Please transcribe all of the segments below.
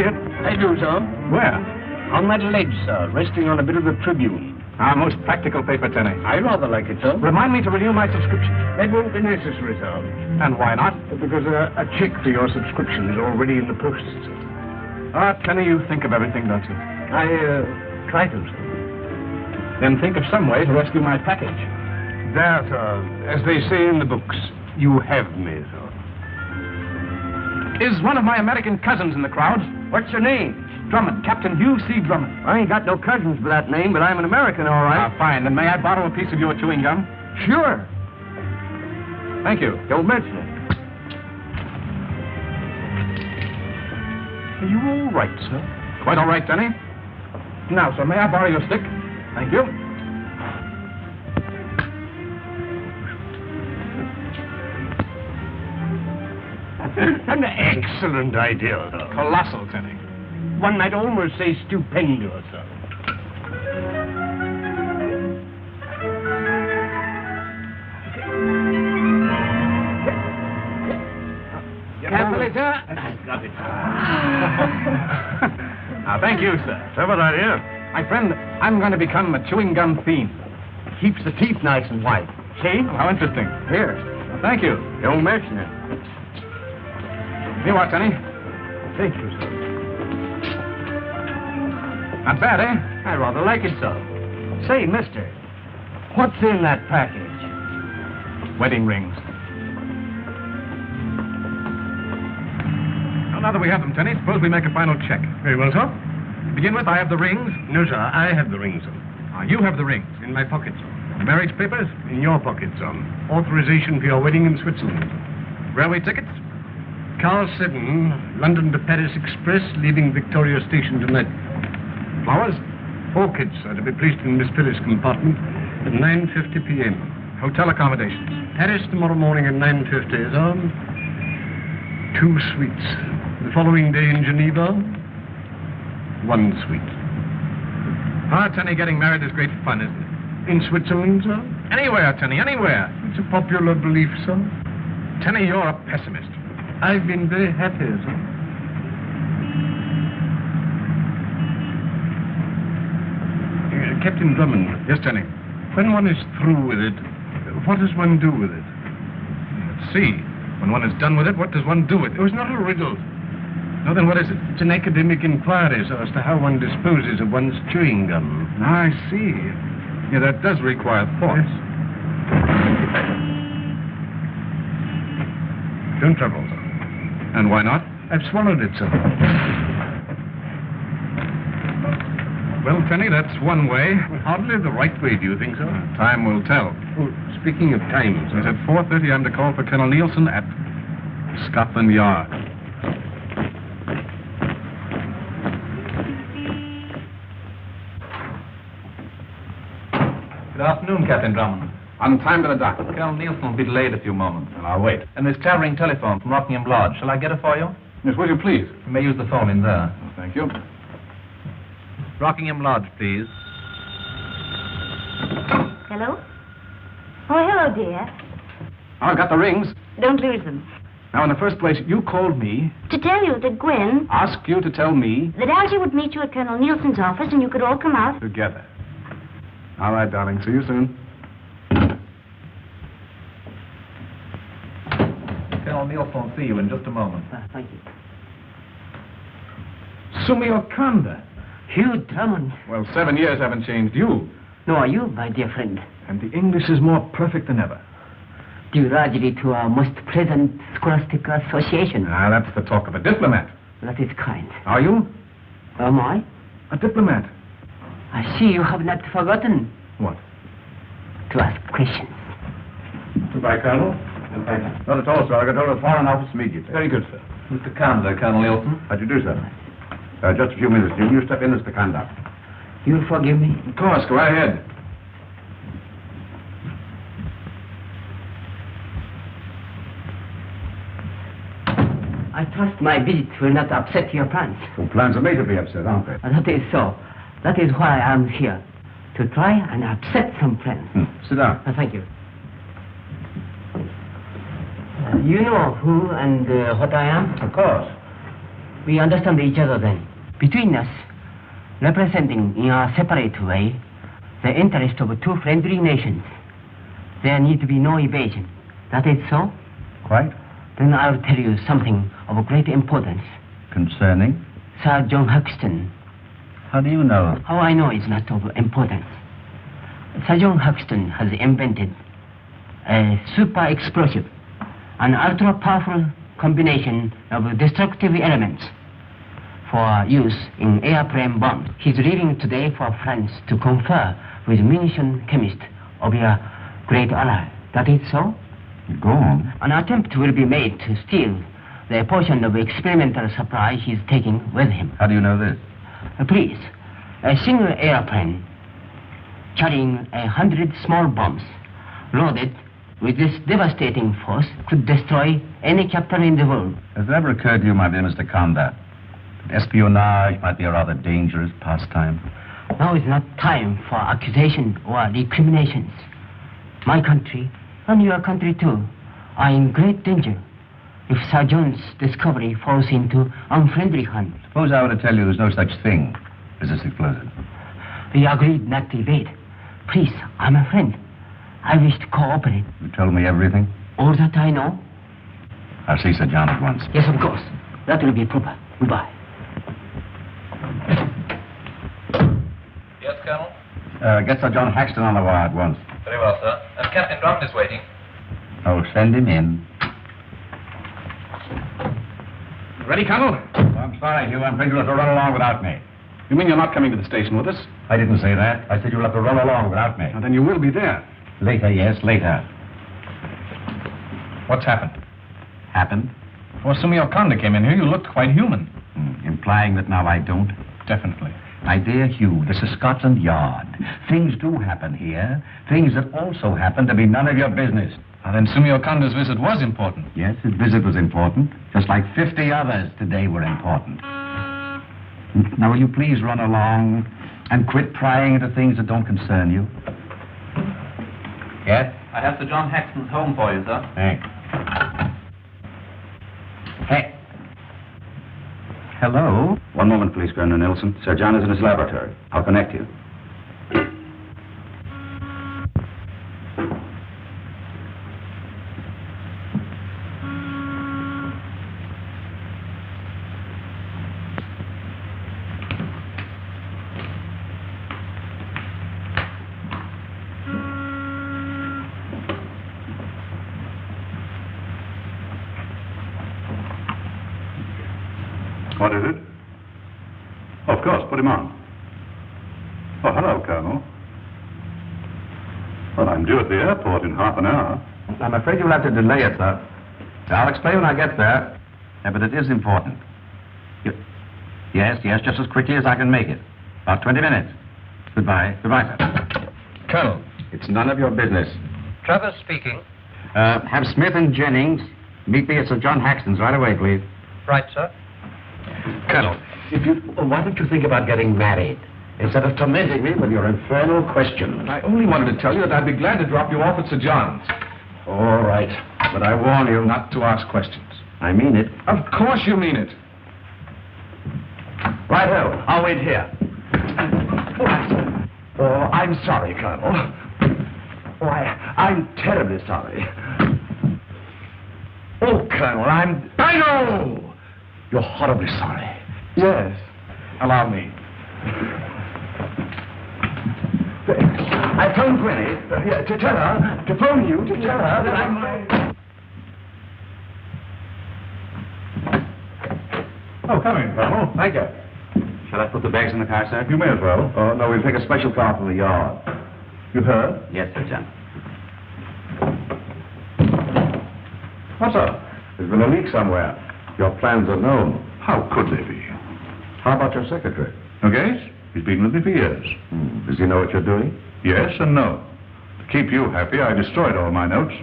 see it? I do, sir. Where? On that ledge, sir, resting on a bit of the Tribune. Our most practical paper, Tenny. I rather like it, sir. Remind me to renew my subscription. That won't be necessary, sir. And why not? Because a check for your subscription is already in the post, sir. Ah, Tenny, you think of everything, don't you? I, try to, sir. Then think of some way to rescue my package. There, sir. As they say in the books, you have me, sir. Is one of my American cousins in the crowd? What's your name? Drummond, Captain Hugh C. Drummond. I ain't got no cousins by that name, but I'm an American, all right. Ah, fine. Then may I borrow a piece of your chewing gum? Sure. Thank you. Don't mention it. Are you all right, sir? Quite all right, Tenny. Now, sir, may I borrow your stick? Thank you. An excellent idea, sir. Colossal, Tenny. One might almost say stupendous, sir. Carefully, sir. Got it. Now, thank you, sir. Clever idea. My friend, I'm going to become a chewing gum fiend. Keeps the teeth nice and white. See? How interesting. Here. Well, thank you. Don't mention it. Here you are, Tenny. Thank you, sir. Not bad, eh? I rather like it, sir. Say, mister, what's in that package? Wedding rings. Well, now that we have them, Tenny, suppose we make a final check. Very well, sir. To begin with, I have the rings. No, sir, I have the rings, sir. Ah, you have the rings. In my pocket, sir. The marriage papers? In your pocket, sir. Authorization for your wedding in Switzerland. Railway tickets? Car 7, London to Paris Express, leaving Victoria Station tonight. Flowers? Orchids are to be placed in Miss Phyllis' compartment at 9:50 p.m. Hotel accommodations? Paris tomorrow morning at 9:50, sir. 2 suites. The following day in Geneva, 1 suite. Ah, Tenny, getting married is great fun, isn't it? In Switzerland, sir? Anywhere, Tenny, anywhere. It's a popular belief, sir. Tenny, you're a pessimist. I've been very happy, sir. Captain Drummond. Yes, Tenny. When one is through with it, what does one do with it? Let's see. When one is done with it, what does one do with it? It was not a riddle. No, then what is it? It's an academic inquiry, sir, as to how one disposes of one's chewing gum. I see. Yeah, that does require thought. Yes. Don't trouble, sir. And why not? I've swallowed it, sir. Well, Tenny, that's one way. Hardly the right way, do you think, sir? Time will tell. Oh, speaking of time, sir. Yes, at 4:30, I'm to call for Colonel Nielsen at Scotland Yard. Good afternoon, Captain Drummond. On time to the dock. Colonel Nielsen will be delayed a few moments. And I'll wait. And this towering telephone from Rockingham Lodge. Shall I get it for you? Yes, will you please? You may use the phone in there. Oh, thank you. Rockingham Lodge, please. Hello? Oh, hello, dear. I've got the rings. Don't lose them. Now, in the first place, you called me, To tell you that Gwen, asked you to tell me that Algy would meet you at Colonel Nielsen's office and you could all come out. together. All right, darling. See you soon. Colonel Nielsen will see you in just a moment. Thank you. Sumio Kanda. Hugh Drummond. Well, 7 years haven't changed you. No, are you, my dear friend? And the English is more perfect than ever. Due largely to our most present scholastic association. Ah, that's the talk of a diplomat. That is kind. Are you? Am I? A diplomat. I see you have not forgotten What? to ask questions. Goodbye, Colonel. Not at all, sir. I'll get hold of the Foreign Office immediately. Very good, sir. Mr. Kanda, Colonel Nielsen. How do you do, sir? Just a few minutes. You step in, Mr. Kanda. You'll forgive me? Of course. Go right ahead. I trust my visit will not upset your plans. Well, plans are made to be upset, aren't they? That is so. That is why I'm here. To try and upset some plans. Sit down. Thank you. You know who and what I am? Of course. We understand each other then. Between us, representing in a separate way the interest of two friendly nations, there need to be no evasion. That is so? Quite. Then I'll tell you something of great importance. Concerning? Sir John Huxton. How do you know? How I know is not of importance. Sir John Huxton has invented a super explosive, an ultra-powerful combination of destructive elements for use in airplane bombs. He's leaving today for France to confer with munition chemist of your great ally. That is so? Go on. An attempt will be made to steal the portion of experimental supply he's taking with him. How do you know this? Please, a single airplane carrying 100 small bombs loaded with this devastating force could destroy any capital in the world. Has it ever occurred to you, my dear Mr. Kannada, that espionage might be a rather dangerous pastime? Now is not time for accusation or recriminations. My country, and your country too, are in great danger if Sir John's discovery falls into unfriendly hands. Suppose I were to tell you there's no such thing as this explosive. We agreed not to evade. Please, I'm a friend. I wish to cooperate. You told me everything? All that I know? I'll see Sir John at once. Yes, of course. That will be proper. Goodbye. Yes, Colonel? Get Sir John Haxton on the wire at once. Very well, sir. And Captain Drummond is waiting. Oh, send him in. Ready, Colonel? I'm sorry, Hugh. I'm afraid you'll have to run along without me. You mean you're not coming to the station with us? I didn't say that. I said you'll have to run along without me. Well, then you will be there. Later, yes, later. What's happened? Happened? Before Sumio Konda came in here, you looked quite human. Implying that now I don't? Definitely. My dear Hugh, this is Scotland Yard. Things do happen here. Things that also happen to be none of your business. Well, then Sumio Konda's visit was important. Yes, his visit was important. Just like 50 others today were important. Now, will you please run along and quit prying into things that don't concern you? Yes? I have Sir John Haxton's home for you, sir. Thanks. Hey. Hello? One moment, please, Colonel Nelson. Sir John is in his laboratory. I'll connect you. What is it? Of course, put him on. Oh, hello, Colonel. Well, I'm due at the airport in half an hour. I'm afraid you'll have to delay it, sir. I'll explain when I get there. Yeah, but it is important. Yes, just as quickly as I can make it. About 20 minutes. Goodbye. Goodbye, sir. Colonel. It's none of your business. Travers speaking. Have Smith and Jennings meet me at Sir John Haxton's right away, please. Right, sir. Colonel, why don't you think about getting married instead of tormenting me with your infernal questions? I only wanted to tell you that I'd be glad to drop you off at Sir John's. All right, but I warn you not. Not to ask questions. I mean it. Of course you mean it. Righto, I'll wait here. Oh, I'm sorry, Colonel. Oh, I'm terribly sorry. Oh, Colonel, I know! You're horribly sorry. Yes. Allow me. I phoned Gwenny to tell her, to phone you to tell her that I'm... Oh, come in, Colonel. Thank you. Shall I put the bags in the car, sir? You may as well. Oh, no, we'll take a special car from the yard. You heard? Yes, Sir John. What's up? There's been a leak somewhere. Your plans are known. How could they be? How about your secretary? Okay, he's been with me for years. Does he know what you're doing? Yes and no. To keep you happy, I destroyed all my notes.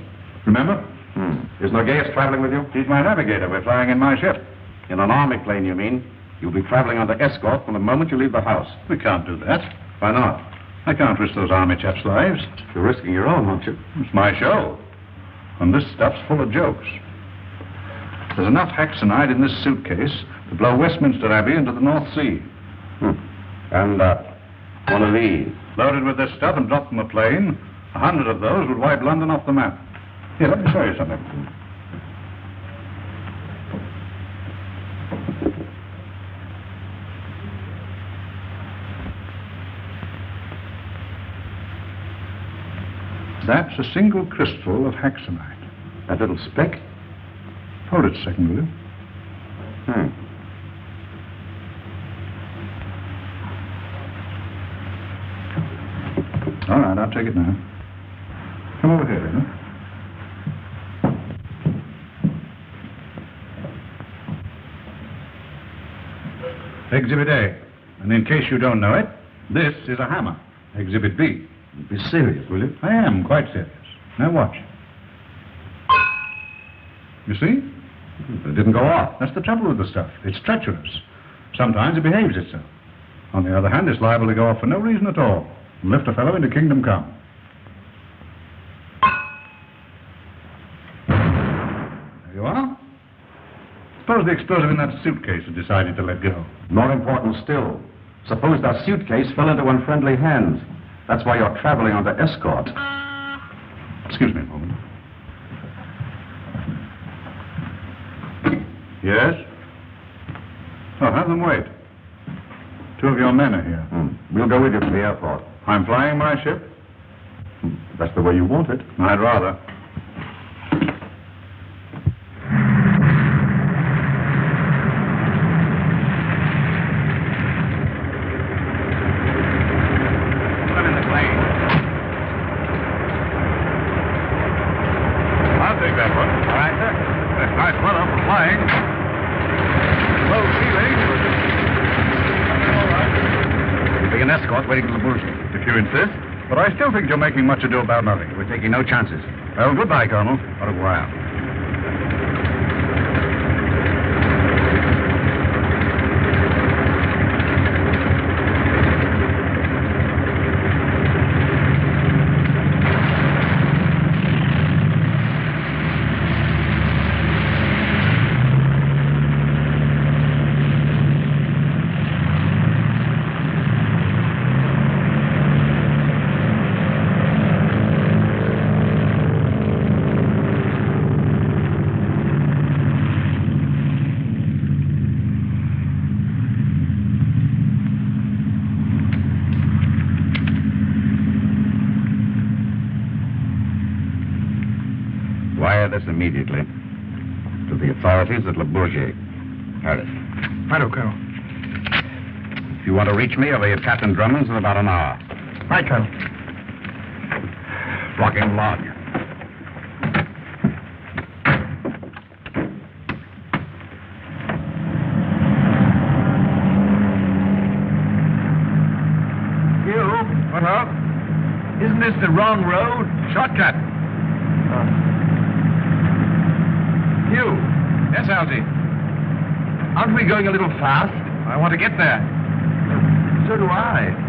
Remember? Is Norgais traveling with you? He's my navigator. We're flying in my ship. In an army plane, you mean? You'll be traveling under escort from the moment you leave the house. We can't do that. Why not? I can't risk those army chaps' lives. You're risking your own, aren't you? It's my show. And this stuff's full of jokes. There's enough Haxonite in this suitcase to blow Westminster Abbey into the North Sea. And one of these. Loaded with this stuff and dropped from a plane, 100 of those would wipe London off the map. Here, let me show you something. That's a single crystal of haxanite. That little speck? Hold it a second, will you? All right, I'll take it now. Come over here, Lena. Exhibit A. And in case you don't know it, this is a hammer. Exhibit B. Be serious, will you? I am quite serious. Now watch. You see? It didn't go off. That's the trouble with the stuff. It's treacherous. Sometimes it behaves itself. On the other hand, it's liable to go off for no reason at all and lift a fellow into kingdom come. There you are. Suppose the explosive in that suitcase had decided to let go. More important still, suppose that suitcase fell into unfriendly hands. That's why you're traveling under escort. Excuse me a moment. Yes? Oh, have them wait. 2 of your men are here. We'll go with you to the airport. I'm flying my ship. That's the way you want it. I'd rather. Put him in the plane. I'll take that one. All right, sir. That's nice weather for flying. Low ceiling. You'll be an escort waiting for the Bourget. If you insist. But I still think you're making much ado about nothing. We're taking no chances. Well, goodbye, Colonel. Au revoir. Wire this immediately to the authorities at Le Bourget. Harris. Right, Colonel. If you want to reach me, I'll be at Captain Drummond's in about an hour. Right, Colonel. Rocking log. You? What up? Isn't this the wrong road? Shortcut. You? Yes, Algy. Aren't we going a little fast? I want to get there. So do I.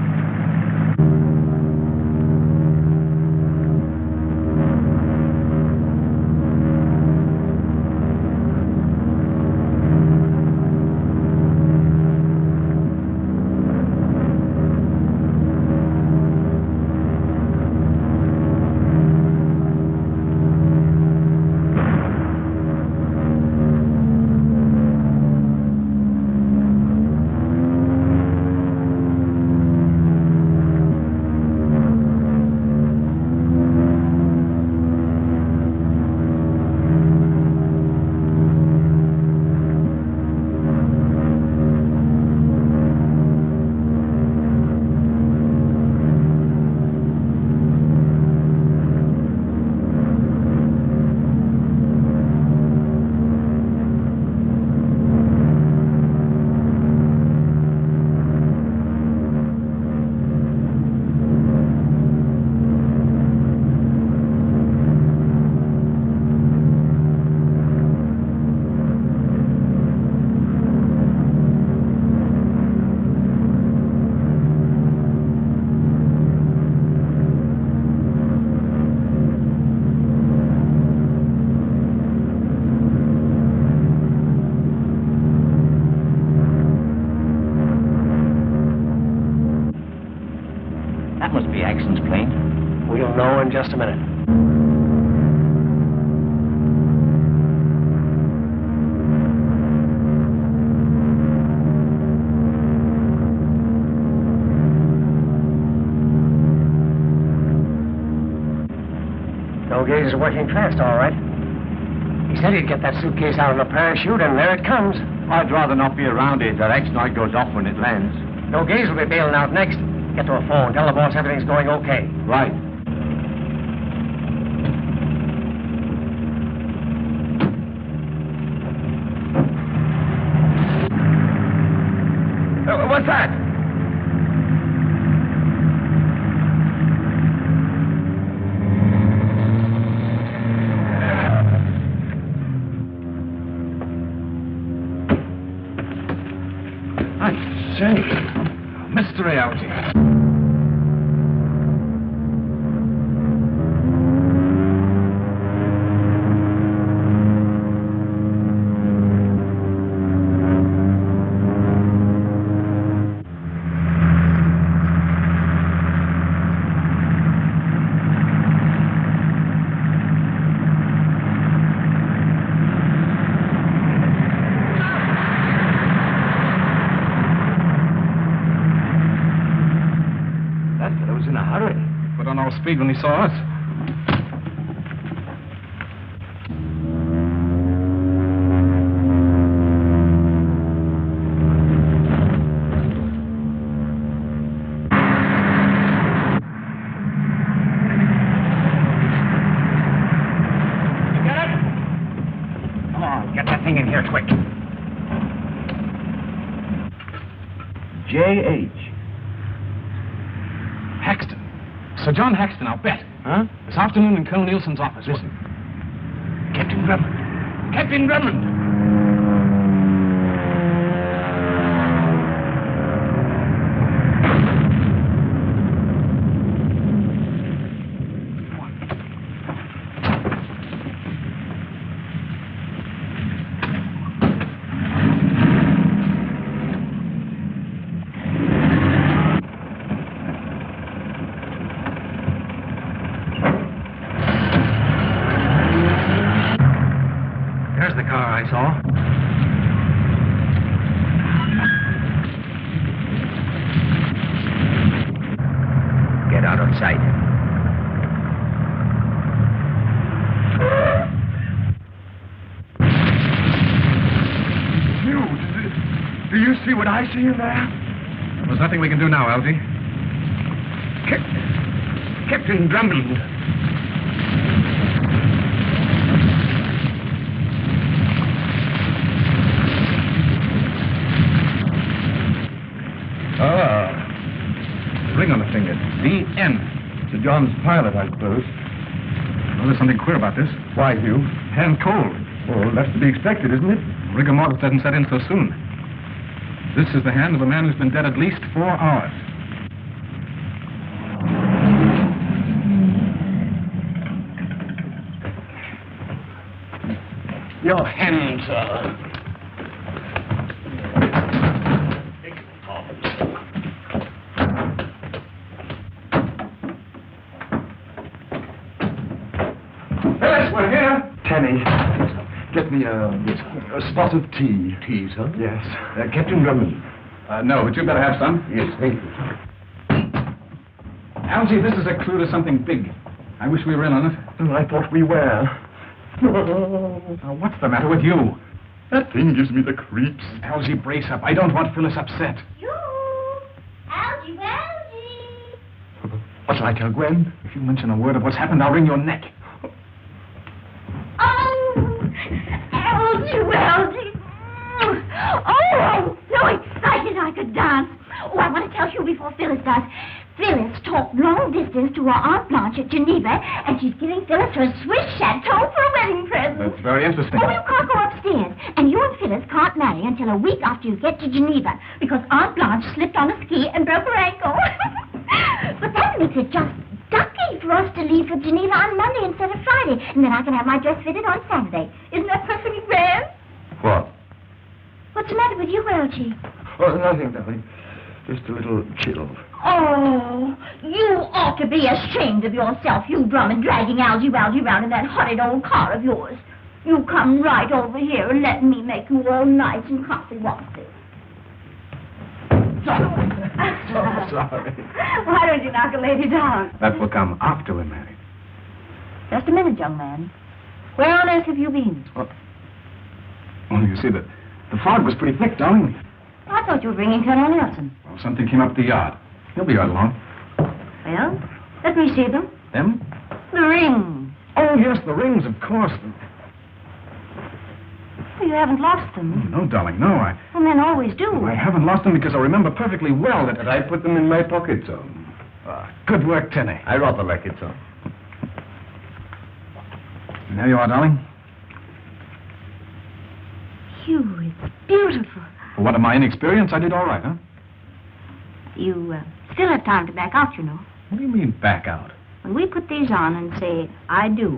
We'll know in just a minute. No gaze is working fast, all right. He said he'd get that suitcase out of a parachute, and there it comes. I'd rather not be around it. That X-Night goes off when it lands. No gaze will be bailing out next. Get to a phone. Tell the boss everything's going okay. Right. What's that? I say, mystery out here. Speed when he saw us. You get it? Come on, get that thing in here quick. J.H. Hexton. Sir John Hexton, I'll bet. Huh? This afternoon in Colonel Nielsen's office. Listen. Captain Drummond. Captain Drummond! I see you there? There's nothing we can do now, Algy. Captain Drummond. Ring on the finger. D.N. Sir John's pilot, I suppose. Well, there's something queer about this. Why, Hugh? Hand cold. Well, that's to be expected, isn't it? Rigor mortis doesn't set in so soon. This is the hand of a man who's been dead at least 4 hours. Your hands, Phyllis, we're here. Tenny, get me a spot of tea. Tea, sir? Yes. Captain Drummond. No, but you better have some. Yes, thank you. Algy, this is a clue to something big. I wish we were in on it. Oh, I thought we were. Now, what's the matter with you? That thing gives me the creeps. Algy, brace up. I don't want Phyllis upset. You! Algy, Algy! What shall I tell Gwen? If you mention a word of what's happened, I'll wring your neck. Oh! Algy, Algy! Oh, I'm so excited I could dance. Oh, I want to tell you before Phyllis does. Phyllis talked long distance to her Aunt Blanche at Geneva, and she's giving Phyllis her Swiss chateau for a wedding present. That's very interesting. Oh, you can't go upstairs. And you and Phyllis can't marry until a week after you get to Geneva, because Aunt Blanche slipped on a ski and broke her ankle. But that makes it just ducky for us to leave for Geneva on Monday instead of Friday, and then I can have my dress fitted on Saturday. Isn't that perfectly grand? What? What's the matter with you, Algy? Oh, nothing, darling. Just a little chill. Oh, you ought to be ashamed of yourself, you Drummond, dragging Algy around in that horrid old car of yours. You come right over here and let me make you all nice and comfy-wompy. Sorry. Why don't you knock a lady down? That will come after we're married. Just a minute, young man. Where on earth have you been? Well, you see, the fog was pretty thick, darling. I thought you were bringing Colonel Nelson. Well, something came up the yard. He'll be right along. Well, let me see them. Them? The rings. Oh, yes, the rings, of course. Well, you haven't lost them. No, darling, no. Well, men always do. I haven't lost them because I remember perfectly well that... I put them in my pocket, sir. Good work, Tenny. I rather like it, sir. There you are, darling. Hugh, it's beautiful. For what of my inexperience, I did all right, huh? You still have time to back out, you know. What do you mean, back out? When we put these on and say, I do,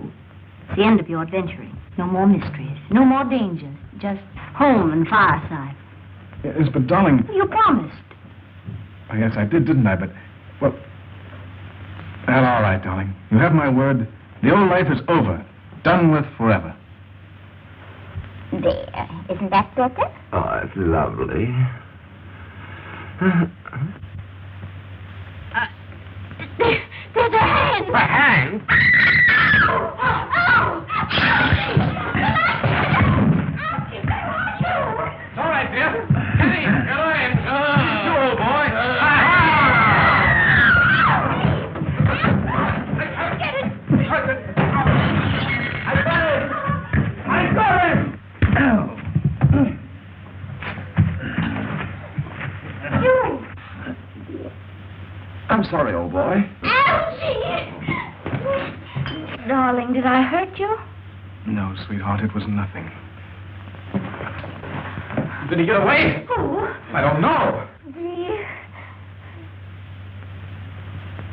it's the end of your adventuring. No more mysteries, no more dangers. Just home and fireside. Yes, but darling... You promised. Oh, yes, I did, didn't I? But, well... Well, all right, darling. You have my word. The old life is over. Done with forever. There. Isn't that better? Oh, it's lovely. There's a hand. A hand? It's all right, dear. Kenny, get away. You old boy. Get it. I got him. You. I'm sorry, old boy. Algy! Darling, did I hurt you? No, sweetheart, it was nothing. Did he get away? Who? I don't know.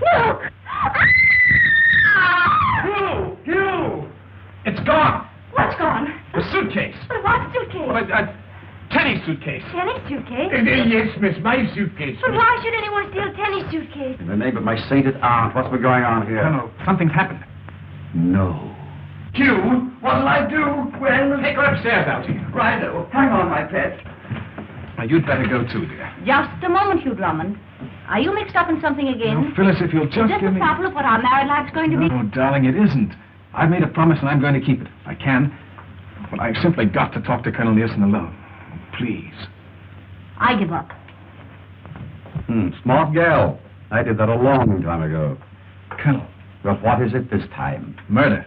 Look! You! It's gone. What's gone? The suitcase. But what suitcase? Well, Tenny's suitcase. Tenny's suitcase? Yes, miss, my suitcase. But why should anyone steal Tenny's suitcase? In the name of my sainted aunt, what's been going on here? No, something's happened. No. Hugh, what'll I do? Well, Take her upstairs, Algy. righto. Hang on, my pet. Now, you'd better go too, dear. Just a moment, Hugh Drummond. Are you mixed up in something again? No, Phyllis, if you'll Is just this give the me... problem of what our married life's going to be? No, darling, it isn't. I've made a promise and I'm going to keep it. I can. But I've simply got to talk to Colonel Nielsen alone. Please. I give up. Smart gal. I did that a long time ago. Colonel, But what is it this time? murder.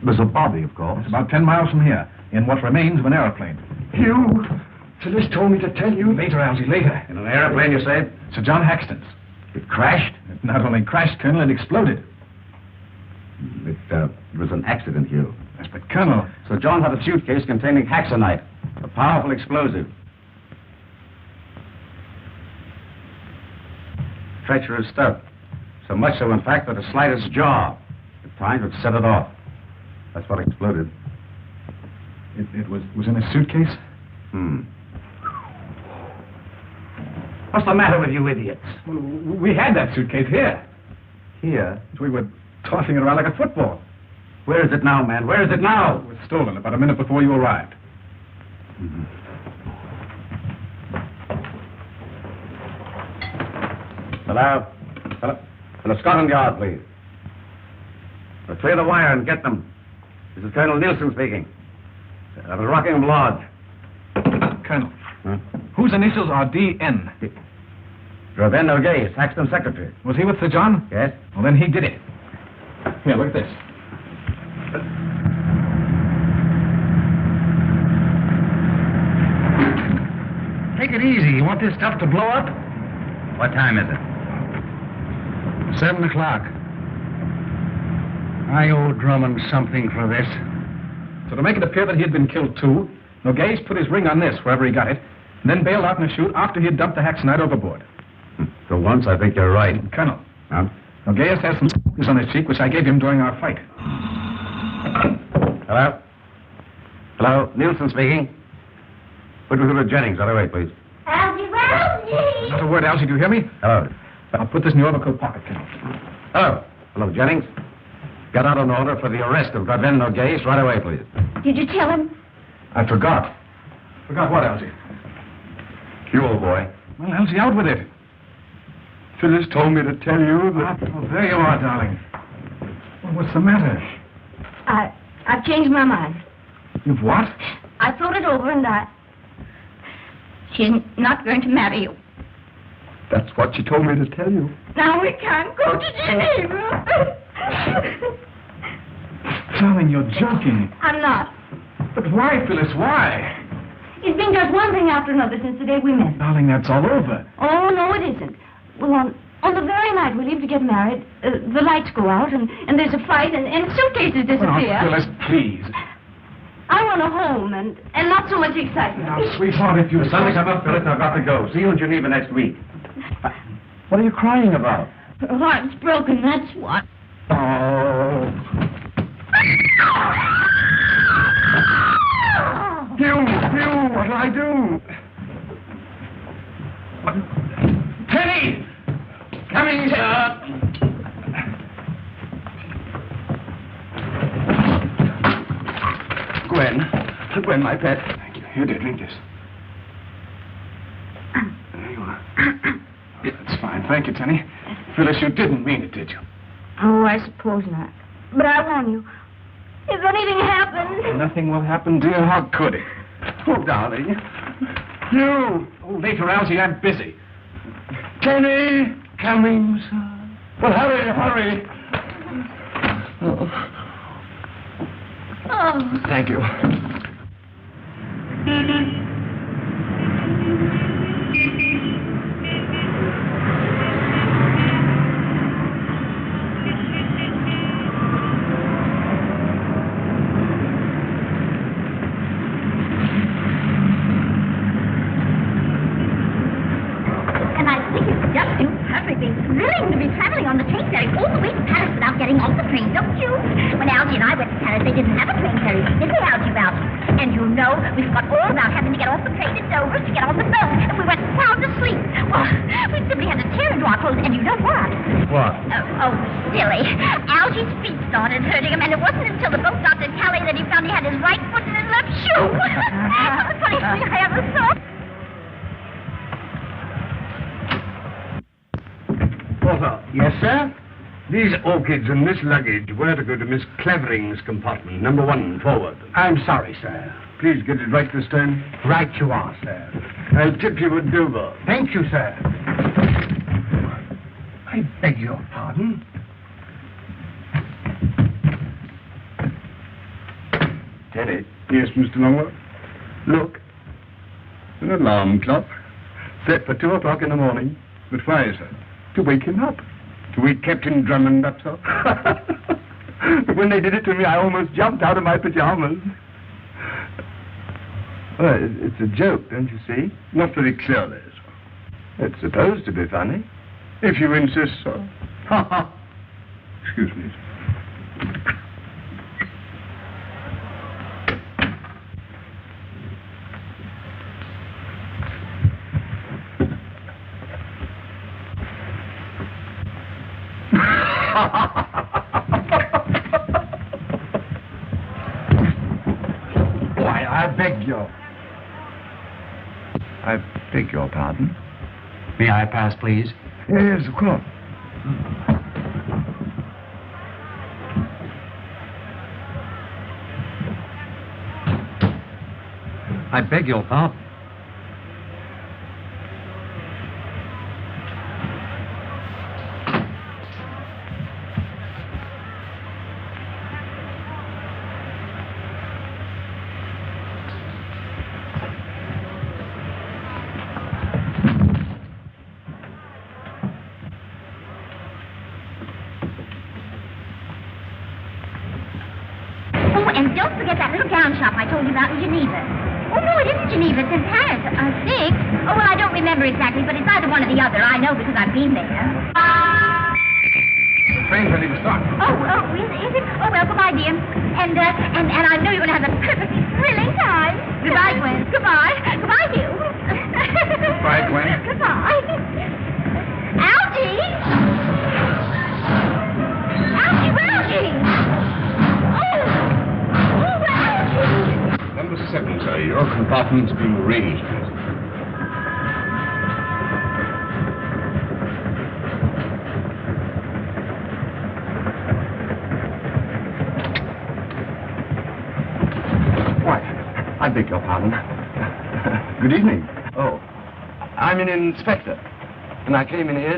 There's a body, of course. It's about 10 miles from here, in what remains of an aeroplane. Hugh, Phyllis told me to tell you. Later, Algy, later. In an airplane, you say? Sir John Haxton's. It crashed? It not only crashed, Colonel, it exploded. It was an accident, Hugh. Yes, but Colonel... So John had a suitcase containing haxonite, a powerful explosive. Treacherous stuff. So much so, in fact, that the slightest jar at times would set it off. That's what exploded. It was in a suitcase? What's the matter with you idiots? Well, we had that suitcase here. Here? We were tossing it around like a football. Where is it now, man? Where is it now? It was stolen about a minute before you arrived. Hello? Hello, Scotland Yard, please. Clear the wire and get them. This is Colonel Nielsen speaking. At the Rockingham Lodge. Colonel, Huh? whose initials are D.N.? Draven O'Gay, Saxton secretary. Was he with Sir John? Yes? Well, then he did it. Here, look at this. Take it easy. You want this stuff to blow up? What time is it? 7 o'clock. I owe Drummond something for this. So to make it appear that he had been killed too, Nogues put his ring on this, wherever he got it, and then bailed out in a chute after he had dumped the haxonite overboard. For once, I think you're right. Colonel, Huh? Nogues has some scratches on his cheek, which I gave him during our fight. Hello? Hello? Nielsen speaking. Put me through to Jennings right away, please. Algy, where Algy! Not a word, Algy. Do you hear me? Hello. I'll put this in your overcoat pocket, Colonel. Hello. Hello, Jennings. Get out an order for the arrest of Gravin Nogues right away, please. Did you tell him? I forgot. Forgot what, Algy? You, old boy. Well, Algy, out with it. Phyllis told me to tell you that... Oh, there you are, darling. Well, what's the matter? I've changed my mind. You've what? I thought it over and she's not going to marry you. That's what she told me to tell you. Now we can't go to Geneva. Darling, you're joking. I'm not. But why, Phyllis, why? It's been just one thing after another since the day we met. Darling, that's all over. Oh, no, it isn't. Well, on the very night we leave to get married, the lights go out, and there's a fight, and suitcases disappear. Oh, Phyllis, please. I want a home, and not so much excitement. Now, sweetheart, if you... The sun will come up, Phyllis. I've got to go. See you in Geneva next week. What are you crying about? Her heart's broken, that's what. Oh. Hugh, what'll I do? Teddy! Coming, sir! Gwen, my pet. Thank you. Here, dear, drink this. There you are. Yeah, that's fine. Thank you, Tenny. Phyllis, you didn't mean it, did you? Oh, I suppose not. But I warn you, if anything happens... Nothing will happen, dear. How could it? Oh, darling. You! Oh, later, Algy, I'm busy. Tenny! Coming, sir. Well, hurry. Oh. Thank you. And I think it's just too perfectly thrilling to be traveling on the train ferry all the way to Paris without getting off the train, don't you? When Algy and I went to Paris, they didn't have a train ferry, did they, Algy, about it? And you know, we forgot all about having to get off the train at Dover to get on the boat, and we went sound asleep. Well, we simply had to tear into our clothes, and you know what? What? Oh, silly. Algy's feet started hurting him, and it wasn't until the boat docked at Calais that he found he had his right foot in his left shoe. The funniest thing I ever saw. Porter. Yes, sir? These orchids and this luggage were to go to Miss Clevering's compartment, number 1, forward. I'm sorry, sir. Please get it right this time. Right you are, sir. I'll tip you a Dover. Thank you, sir. I beg your pardon. Teddy. Yes, Mr. Longworth. Look. An alarm clock. Set for 2 o'clock in the morning. But why, sir? To wake him up. To wake Captain Drummond up, sir. But when they did it to me, I almost jumped out of my pajamas. Well, it's a joke, don't you see? Not very clearly, sir. It's supposed to be funny. If you insist, sir. Ha ha. Excuse me, sir. Why, I beg your pardon. May I pass, please? Yes, of course. I beg your pardon. And don't forget that little gown shop I told you about in Geneva. Oh, no, it isn't Geneva. It's in Paris, I think. Oh, well, I don't remember exactly, but it's either one or the other. I know because I've been there. The train's ready to start. Oh, is it? Oh, well, Well, goodbye, dear. And I know you're going to have a perfectly thrilling time. Goodbye, Gwen. Goodbye. Goodbye, Hugh. Goodbye, Gwen. Goodbye. Algie! Algie, where Algie? Oh, Algie! Number 7, sir. Your compartment's being arranged. I beg your pardon. Good evening. Oh, I'm an inspector, and I came in here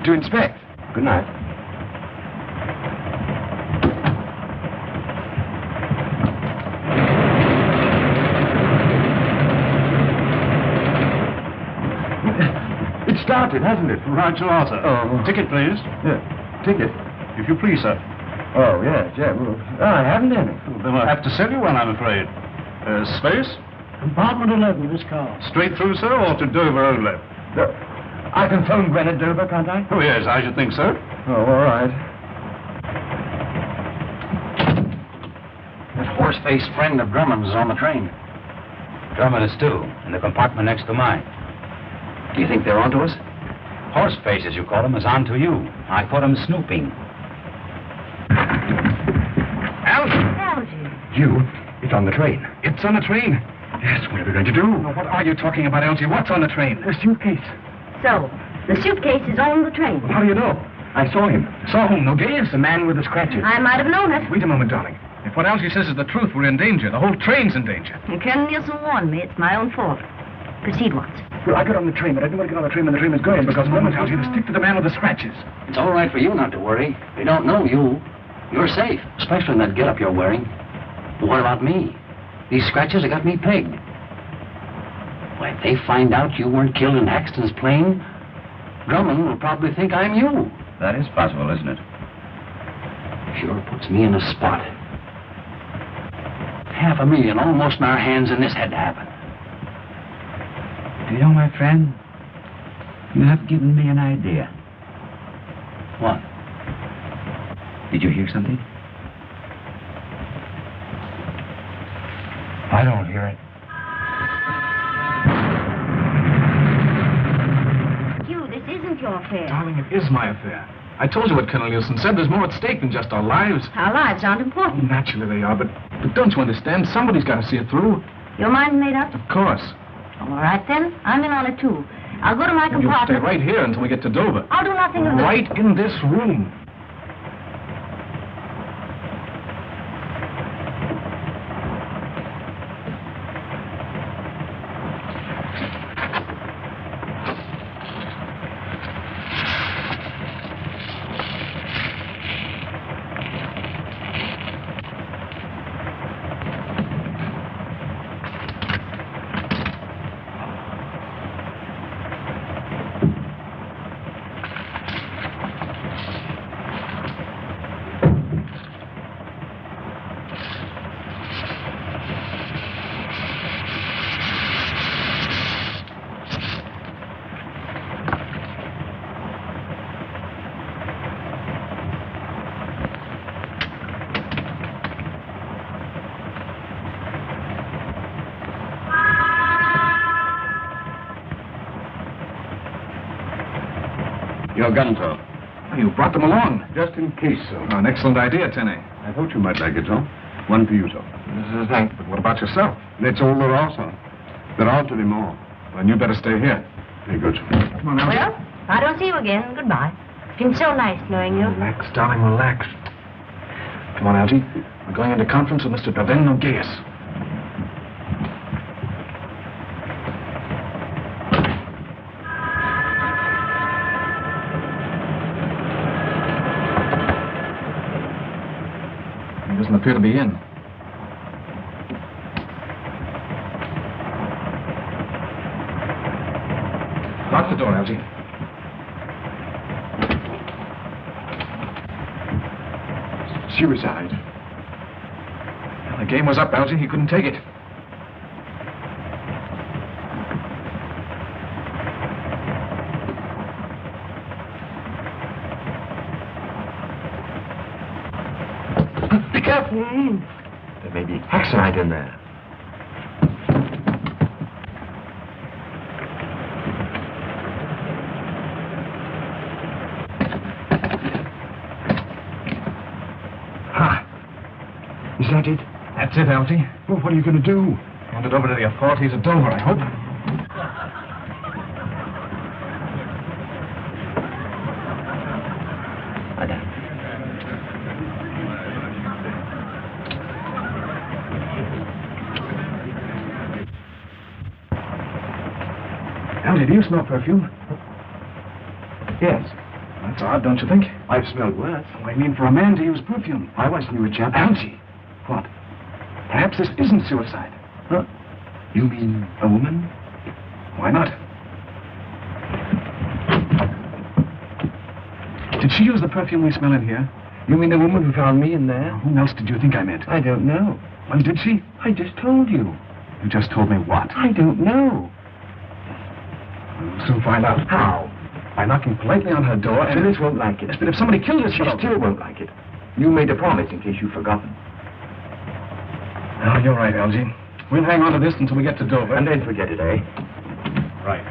to inspect. Good night. It started, hasn't it? Right you are, sir. Oh. Ticket, please. Yeah. Ticket? If you please, sir. Oh, yes, yeah. Well, I haven't any. Well, then I'll have to sell you one, I'm afraid. Space? Compartment 11, this car. Straight through, sir, or to Dover only? I can phone Gwen at Dover, can't I? Oh, yes, I should think so. Oh, all right. That horse-faced friend of Drummond's is on the train. Drummond is too, in the compartment next to mine. Do you think they're onto us? Horseface, as you call him, is onto you. I caught him snooping. Algie. You? It's on the train. It's on the train? Yes, what are we going to do? Well, what are you talking about, Elsie? What's on the train? The suitcase. So, the suitcase is on the train. Well, how do you know? I saw him. Saw whom? Nogues? The man with the scratches. I might have known it. Wait a moment, darling. If what Elsie says is the truth, we're in danger. The whole train's in danger. Colonel Nielsen warned me. It's my own fault. Proceed, Watson. Well, I got on the train, but I didn't want to get on the train when the train was going because Moment, Elsie, to stick to the man with the scratches. It's all right for you not to worry. They don't know you. You're safe, especially in that getup you're wearing. But what about me? These scratches have got me pegged. Well, if they find out you weren't killed in Axton's plane, Drummond will probably think I'm you. That is possible, isn't it? Sure puts me in a spot. $500,000 almost in our hands, and this had to happen. Do you know, my friend, you have given me an idea. What? Did you hear something? I don't hear it. Hugh, this isn't your affair. Darling, it is my affair. I told you what Colonel Nielsen said. There's more at stake than just our lives. Our lives aren't important. Naturally they are, but don't you understand? Somebody's got to see it through. Your mind's made up? Of course. All right, then. I'm in on it, too. I'll go to my You'll stay compartment. right here until we get to Dover. I'll do nothing of the... Right in this room. Your gun, sir. You brought them along. Just in case, sir. Oh, an excellent idea, Tenny. I thought you might like it, sir. One for you, sir. Thanks. But what about yourself? That's all there are, sir. There aren't any more. Then you better stay here. Very good. Come on, Elsie. Well, I don't see you again. Goodbye. It's been so nice knowing you. Relax, darling, relax. Come on, Algie. We're going into conference with Mr. Daven Nogues. He doesn't appear to be in. Lock the door, Algie. Suicide. Well, the game was up, Algie. He couldn't take it. careful. There may be hexanite in there. Is that it? That's it, Algy. Well, what are you going to do? Hand it over to the authorities at Dover, I hope. Algy, do you smell perfume? Yes. That's odd, don't you think? I've smelled worse. I mean, for a man to use perfume. I once knew a chap. Algy. What? Perhaps this isn't suicide. Huh? You mean a woman? Why not? Did she use the perfume we smell in here? You mean the woman who found me in there? Whom else did you think I meant? I don't know. Well, did she? I just told you. You just told me what? I don't know. We'll soon find out. How? By knocking politely on her door and... Phyllis won't like it. Yes, but if somebody killed her, She still won't like it. You made a promise in case you've forgotten. Oh, you're right, Algy. We'll hang on to this until we get to Dover. And then forget it, eh? Right.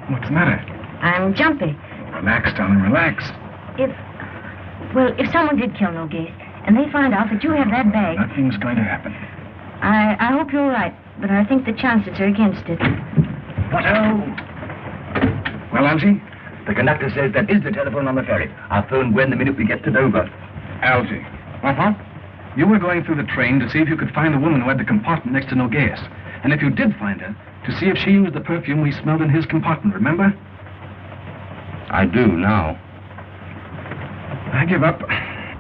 What's the matter? I'm jumpy. Relax, darling, relax. If someone did kill Nogase, and they find out that you have that bag... Nothing's going to happen. I hope you're right, but I think the chances are against it. What-o? Well, Algy? The conductor says that is the telephone on the ferry. I'll phone Gwen the minute we get to Dover. Algy. Uh-huh. You were going through the train to see if you could find the woman who had the compartment next to Nogase. And if you did find her, to see if she used the perfume we smelled in his compartment, remember? I do now. I give up.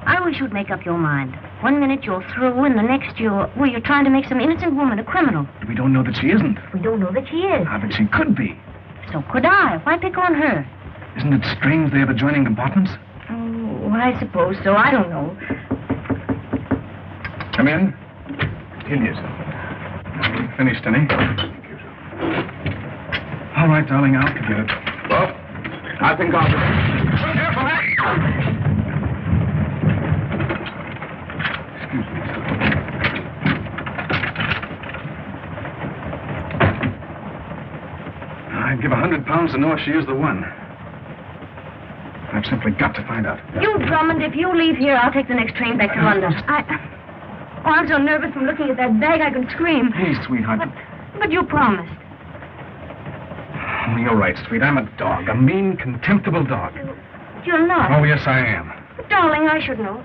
I wish you'd make up your mind. 1 minute you're through, and the next you're trying to make some innocent woman a criminal. We don't know that she isn't. We don't know that she is. Ah, but she could be. So could I. Why pick on her? Isn't it strange they have adjoining compartments? Oh, I suppose so. I don't know. Come in. In here, sir. Finished, any? All right, darling, I'll forget it. Well, I think I'll... Excuse me, sir. I'd give £100 to know if she is the one. I've simply got to find out. You, Drummond, if you leave here, I'll take the next train back to London. I'm so nervous from looking at that bag I can scream. Please, sweetheart. But you promised. Oh, you're right, sweet. I'm a dog. A mean, contemptible dog. You're not. Oh, yes, I am. But, darling, I should know.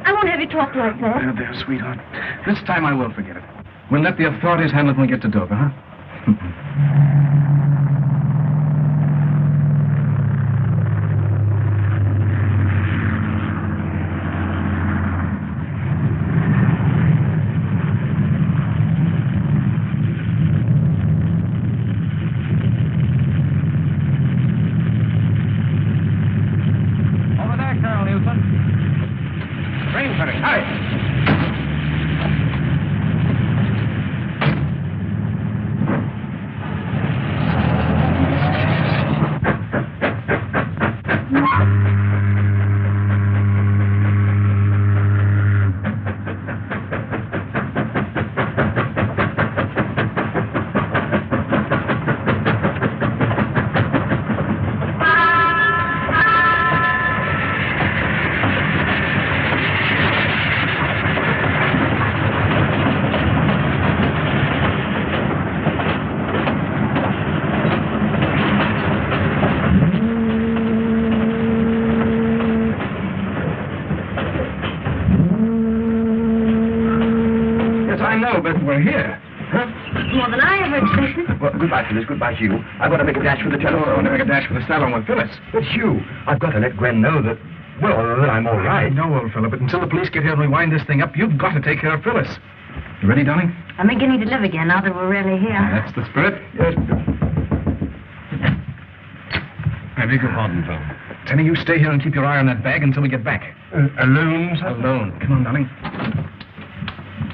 I won't have you talk like that. There, sweetheart. This time I will forget it. We'll let the authorities handle it when we get to Dover, huh? We're here. Huh? More than I ever expected. Well, goodbye, Phyllis. Goodbye, Hugh. I've got to make a dash for the telephone. I want to make a dash for the salon with Phyllis. But, Hugh, I've got to let Gwen know that, well, that I'm all right. No, old fellow, but until the police get here and we wind this thing up, you've got to take care of Phyllis. You ready, darling? I'm beginning to live again now that we're really here. That's the spirit. Yes. Hey, I beg your pardon, Tom. Tenny, you stay here and keep your eye on that bag until we get back. Alone, sir? Alone. Come on, darling.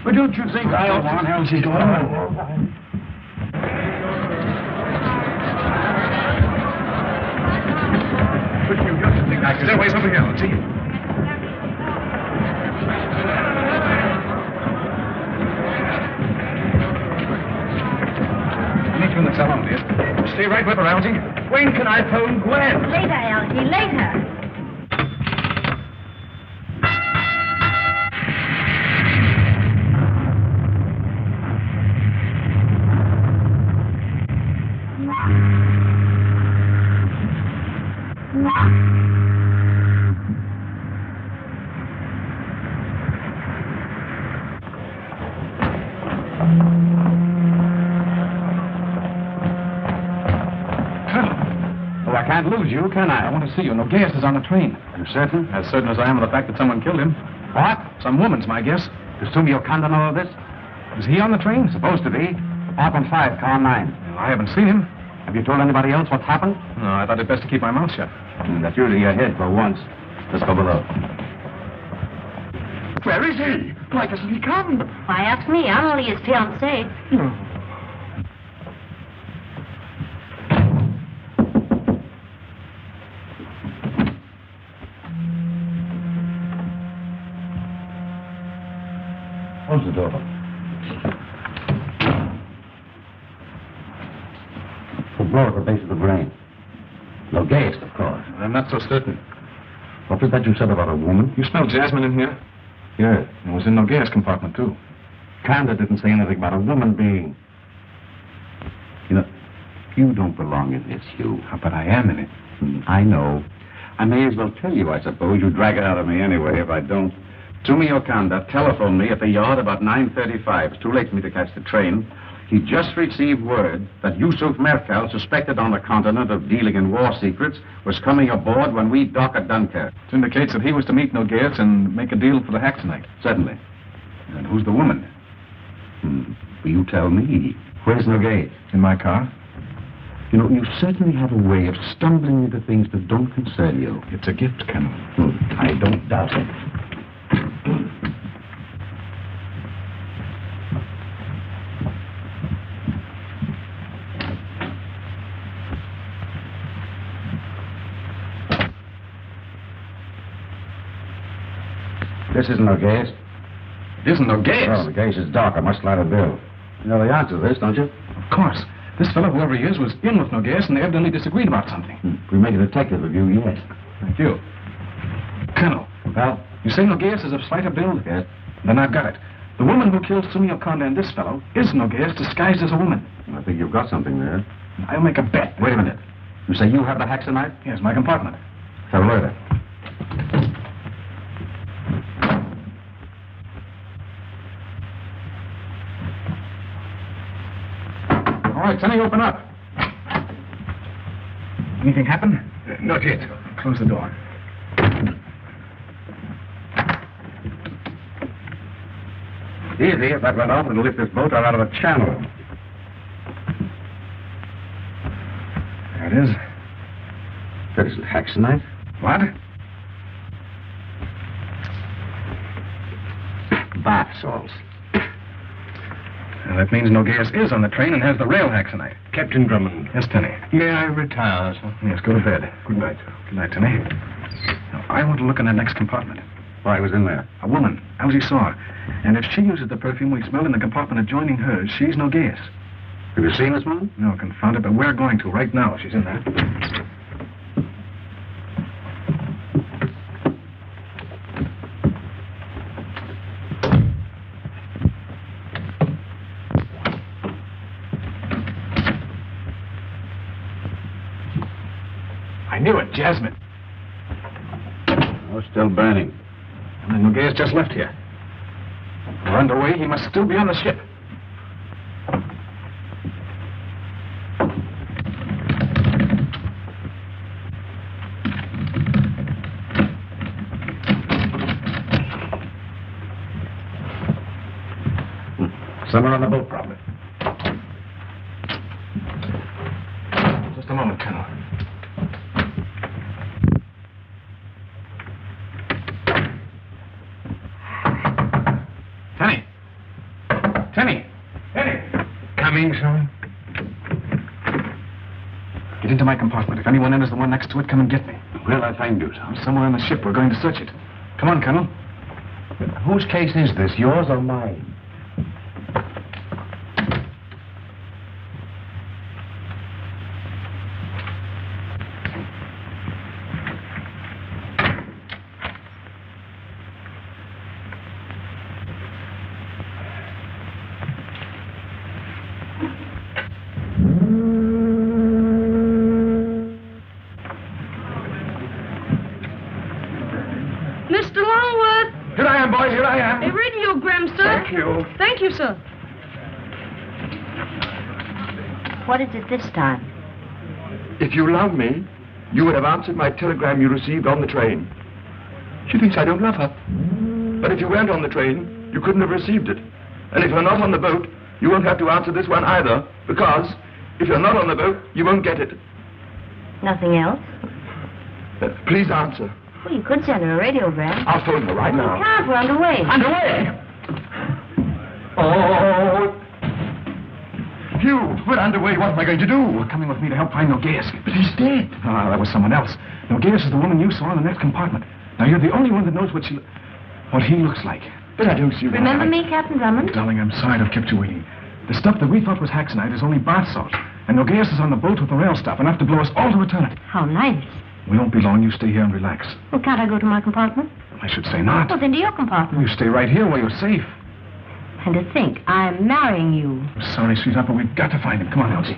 But don't you think I ought to... How's he doing? Stairway's over here. Let's see. Meet you in the salon, dear. Stay right with her, Algie. When can I phone Gwen? Later, Algie, later. I can't lose you, can I? I want to see you. No gas is on the train. You certain? As certain as I am of the fact that someone killed him. What? Some woman's my guess. Does Sumio Kanda know of this? Is he on the train? Supposed to be. Apartment 5, car 9. Well, I haven't seen him. Have you told anybody else what's happened? No, I thought it best to keep my mouth shut. That's usually your head for once. Let's go below. Where is he? Why doesn't he come? Why, ask me. I'm only his fiancée. Close the door. A blow at the base of the brain. No gas, of course. I'm not so certain. What was that you said about a woman? You smell jasmine in here? Yes. It was in no gas compartment, too. Kanda didn't say anything about a woman being... You know, you don't belong in this, Hugh. But I am in it. I know. I may as well tell you, I suppose. You drag it out of me anyway if I don't. Sumio Kanda telephoned me at the yard about 9:35. It's too late for me to catch the train. He just received word that Yusuf Merkel, suspected on the continent of dealing in war secrets, was coming aboard when we dock at Dunkirk. It indicates that he was to meet Nogues and make a deal for the hack tonight. Certainly. And who's the woman? Will you tell me? Where's Nogues? In my car. You know, you certainly have a way of stumbling into things that don't concern you. It's a gift, Colonel. I don't doubt it. This isn't Nogues. It isn't Nogues? No, Nogues is dark. I must light a bill. You know the answer to this, don't you? Of course. This fellow, whoever he is, was in with Nogues, and they evidently disagreed about something. We make a detective of you yet. Thank you. Colonel. Well? You say Nogues is of slighter build? Yes. Then I've got it. The woman who killed Sumio Kanda and this fellow is Nogues disguised as a woman. I think you've got something there. I'll make a bet. Wait a minute. You say you have the Haxanite? Yes, my compartment. Have a look at it. All right, Sonny, open up. Anything happen? Not yet. Close the door. Easy. If that went off, it'll lift this boat out of the channel. There it is. That isn't Haxanite. What? Bath salts. Well, that means Nogues is on the train and has the rail Haxanite. Captain Drummond. Yes, Tenny. May I retire, sir? Yes, go to bed. Good night. Good night, Tenny. Now, I want to look in that next compartment. Why, was in there? A woman. Elsie saw her. And if she uses the perfume we smell in the compartment adjoining hers, she's Nogues. Have you seen this woman? No, confound it, but we're going to right now. She's in there. I knew it, Jasmine. Oh, still burning. And then Nogues just left here. We're underway. He must still be on the ship. Somewhere on the boat, probably. Just a moment, Colonel. Tenny! Tenny! Tenny! Coming, son? Get into my compartment. If anyone enters the one next to it, come and get me. Where'll I find you, son? Somewhere on the ship. We're going to search it. Come on, Colonel. Whose case is this, yours or mine? Thank you, sir. What is it this time? If you love me, you would have answered my telegram you received on the train. She thinks I don't love her. But if you weren't on the train, you couldn't have received it. And if you're not on the boat, you won't have to answer this one either, because if you're not on the boat, you won't get it. Nothing else? Please answer. Well, you could send her a radiogram. I'll phone her right now. You can't, we're underway. Underway? Oh! Hugh, we're underway. What am I going to do? You're coming with me to help find Nogueras. But he's dead. Ah, that was someone else. Nogueras is the woman you saw in the next compartment. Now, you're the only one that knows what he looks like. But I don't see why. Remember me, Captain Drummond? Darling, I'm sorry to have kept you waiting. The stuff that we thought was Haxanite is only bath salt. And Nogueras is on the boat with the rail stuff, enough to blow us all to eternity. How nice. We won't be long. You stay here and relax. Well, can't I go to my compartment? I should say not. Well, then to your compartment. You stay right here where you're safe. And to think, I'm marrying you. I'm sorry, sweetheart, but we've got to find him. Come on, Elsie.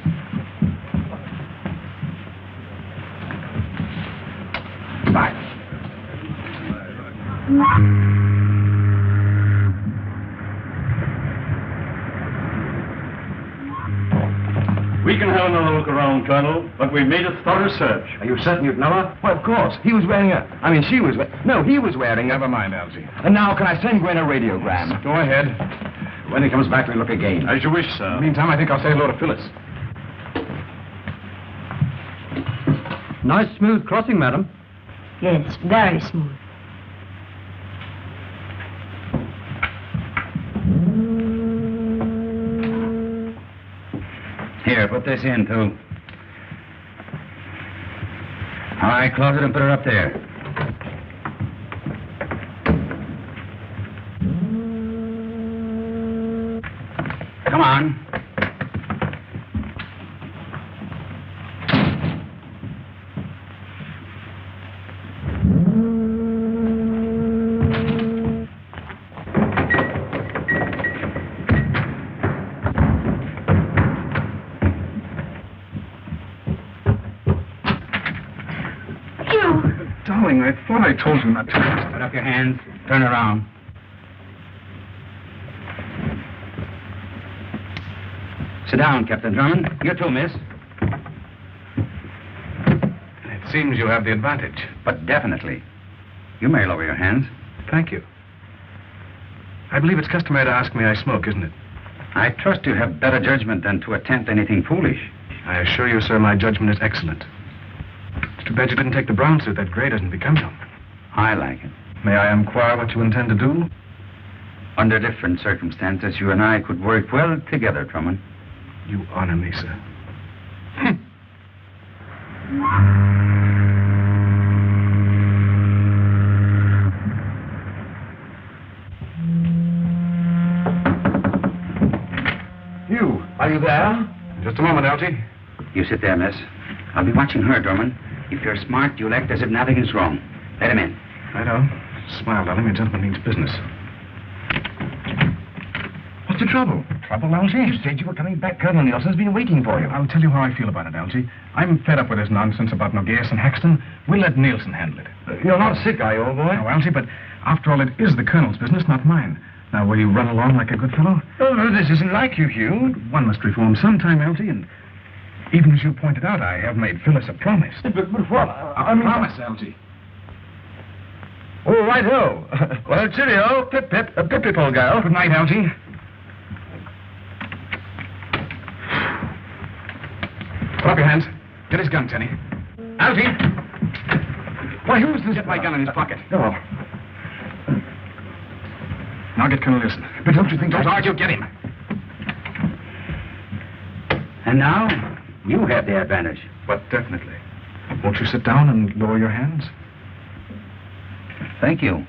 Goodbye. We can have another look around, Colonel, but we've made a thorough search. Are you certain you'd know her? Well, of course. He was wearing a... I mean, she was... No, he was wearing a... Never mind, Elsie. And now, can I send Gwen a radiogram? Go ahead. When he comes back, we look again. As you wish, sir. Meantime, I think I'll say hello to Phyllis. Nice smooth crossing, madam. Yes, very smooth. Here, put this in, too. All right, close it and put it up there. Come on. Darling, I thought I told you not to. Put up your hands. Turn around. Sit down, Captain Drummond. You too, miss. It seems you have the advantage. But definitely. You may lower your hands. Thank you. I believe it's customary to ask me I smoke, isn't it? I trust you have better judgment than to attempt anything foolish. I assure you, sir, my judgment is excellent. It's too bad you didn't take the brown suit. That gray doesn't become you. I like it. May I inquire what you intend to do? Under different circumstances, you and I could work well together, Drummond. You honor me, sir. Hugh, are you there? Just a moment, Elsie. You sit there, miss. I'll be watching her, Drummond. If you're smart, you'll act as if nothing is wrong. Let him in. I know. Smile, darling. A gentleman needs business. What's the trouble? Trouble, Elsie? You said you were coming back. Colonel Nielsen's been waiting for you. I'll tell you how I feel about it, Elsie. I'm fed up with this nonsense about Nogueras and Haxton. We'll let Nielsen handle it. You're not sick, are you, old boy? No, Elsie, but after all, it is the Colonel's business, not mine. Now, will you run along like a good fellow? Oh, no, this isn't like you, Hugh. One must reform sometime, Elsie, and even as you pointed out, I have made Phyllis a promise. But what? A promise, Elsie. Oh, right-ho. Well, cheerio. Pip-pip. Pip-pip, old girl. Good night, Elsie. Put up your hands. Get his gun, Tenny. Elsie! Why, who's this? Get my gun in his pocket. Oh. Now get Colonel Listen. But don't you think... Don't argue, get him. And now, you have the advantage. But definitely. Won't you sit down and lower your hands? Thank you.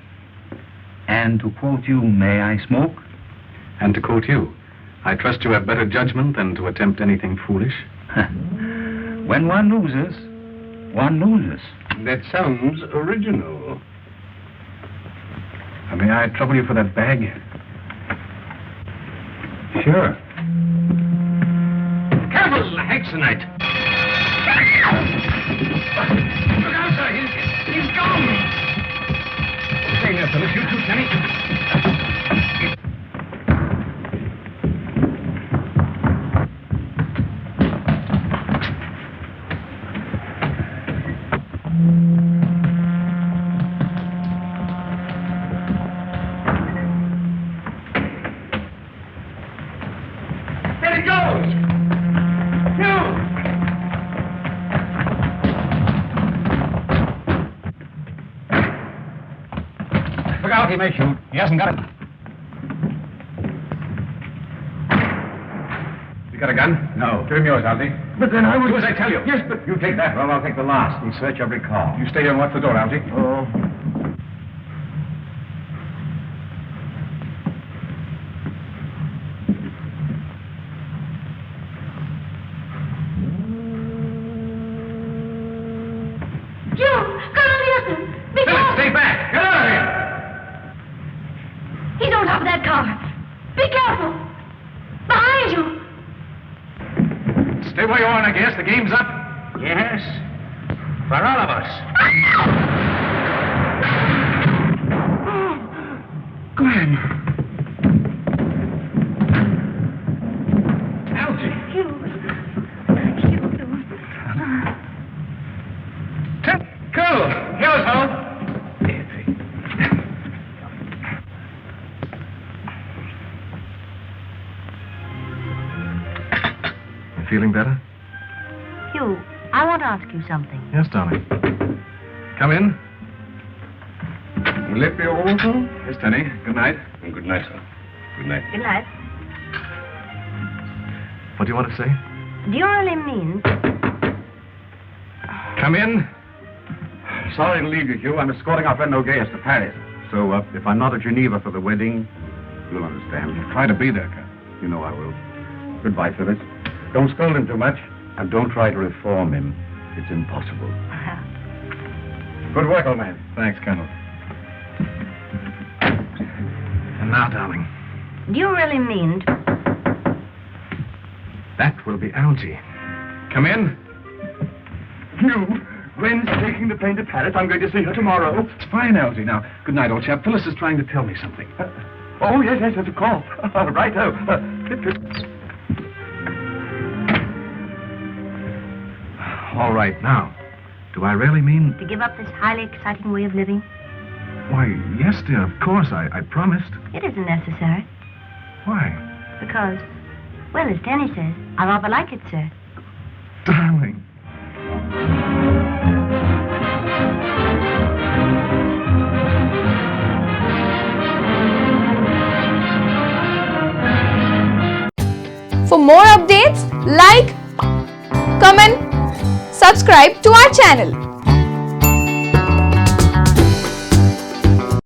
And to quote you, may I smoke? And to quote you, I trust you have better judgment than to attempt anything foolish. When one loses, one loses. That sounds original. May I trouble you for that bag? Sure. Careful, hexenite! Look out, sir! He's gone! Stay here, Phyllis. You too, Kenny. There it goes! No! Look out, he may shoot. He hasn't got it. You got a gun? No. Give him yours, Algie. But then I would... Do as I tell you. Yes, but... You take that, well, I'll take the last and search every car. You stay here and watch the door, Algie. Oh. June! Colonel Nielsen! Be Phyllis, careful! stay back! Get out of here! He's on top of that car. Be careful! Behind you! Stay where you are, and I guess. The game's up. Yes. For all of us. Glenn. Algie. Cool. Here's home. Feeling better? Hugh, I want to ask you something. Yes, darling. Come in. Will it be over? Yes, Tenny. Good night. Good night, sir. Good night. Good night. What do you want to say? Do you really mean... Come in. Sorry to leave you, Hugh. I'm escorting our friend O'Gay's to Paris. So, if I'm not at Geneva for the wedding, you'll understand. Try to be there, Cat. You know I will. Goodbye, Phyllis. Don't scold him too much, and don't try to reform him. It's impossible. Good work, old man. Thanks, Colonel. And now, darling, Do you really mean... that will be Algie. Come in. You? Gwen's taking the plane to Paris. I'm going to see her tomorrow. It's fine, Algie. Now, good night, old chap. Phyllis is trying to tell me something. Oh, yes, of course. Righto. All right, now, do I really mean... to give up this highly exciting way of living? Why, yes, dear, of course, I promised. It isn't necessary. Why? Because, well, as Danny says, I rather like it, sir. Darling. For more updates, like, comment, subscribe to our channel.